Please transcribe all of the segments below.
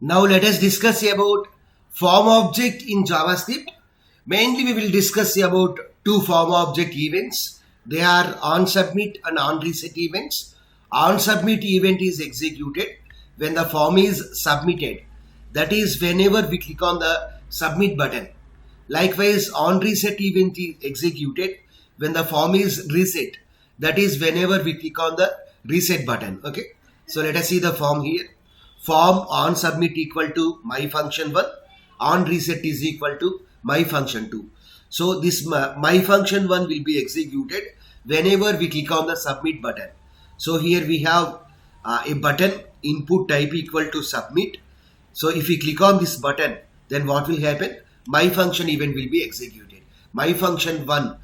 Now let us discuss about form object in JavaScript. Mainly we will discuss about two form object events. They are onSubmit and onReset events. OnSubmit event is executed when the form is submitted. That is whenever we click on the submit button. Likewise, onReset event is executed when the form is reset. That is whenever we click on the reset button. Okay. So let us see the form here. Form onSubmit equal to my function 1, onReset is equal to my function 2. So this my function 1 will be executed whenever we click on the submit button. So here we have a button input type equal to submit. So if we click on this button, then what will happen? My function event will be executed. My function 1,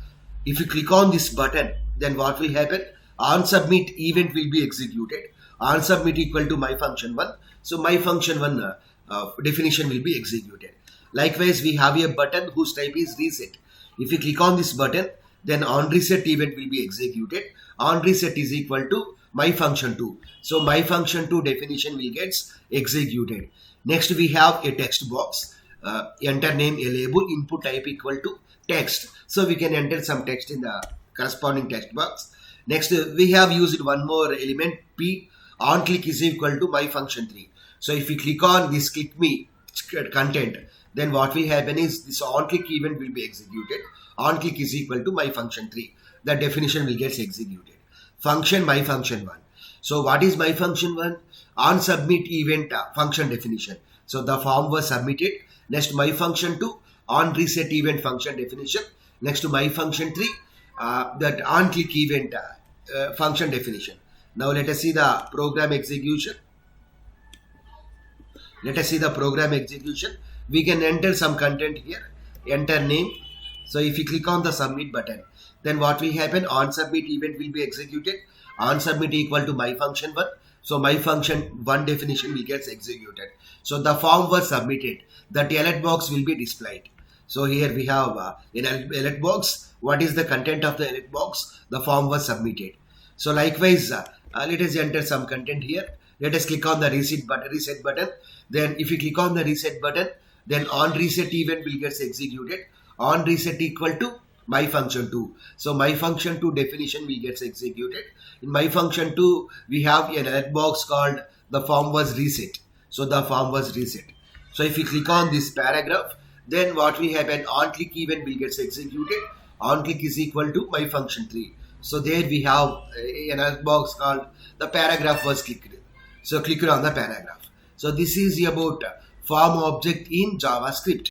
if you click on this button, then what will happen? OnSubmit event will be executed. OnSubmit equal to my function 1. So my function 1 definition will be executed. Likewise, we have a button whose type is reset. If you click on this button, then onReset event will be executed. OnReset is equal to my function 2. So my function 2 definition will get executed. Next we have a text box. Enter name, a label, input type equal to text. So we can enter some text in the corresponding text box. Next we have used one more element, P. On click is equal to my function 3. So if you click on this click me content, then what will happen is this on click event will be executed. On click is equal to my function 3. The definition will get executed. Function my function 1. So what is my function 1? On submit event function definition. So the form was submitted. Next my function 2, on reset event function definition. Next to my function 3, that on click event function definition. Now let us see the program execution. Let us see the program execution. We can enter some content here. Enter name. So if you click on the submit button, then what will happen? On submit event will be executed. On submit equal to my function 1. So my function 1 definition will get executed. So the form was submitted. That alert box will be displayed. So here we have an alert box. What is the content of the alert box? The form was submitted. So likewise, let us enter some content here. Let us click on the reset button. Then if you click on the reset button, then on reset event will get executed. On reset equal to my function 2. So my function 2 definition will get executed. In my function 2, we have an alert box called the form was reset. So the form was reset. So if you click on this paragraph, then what will happen? On click event will get executed. On click is equal to my function 3. So there we have an alert box called the paragraph was clicked. So click on the paragraph. So this is about form object in JavaScript.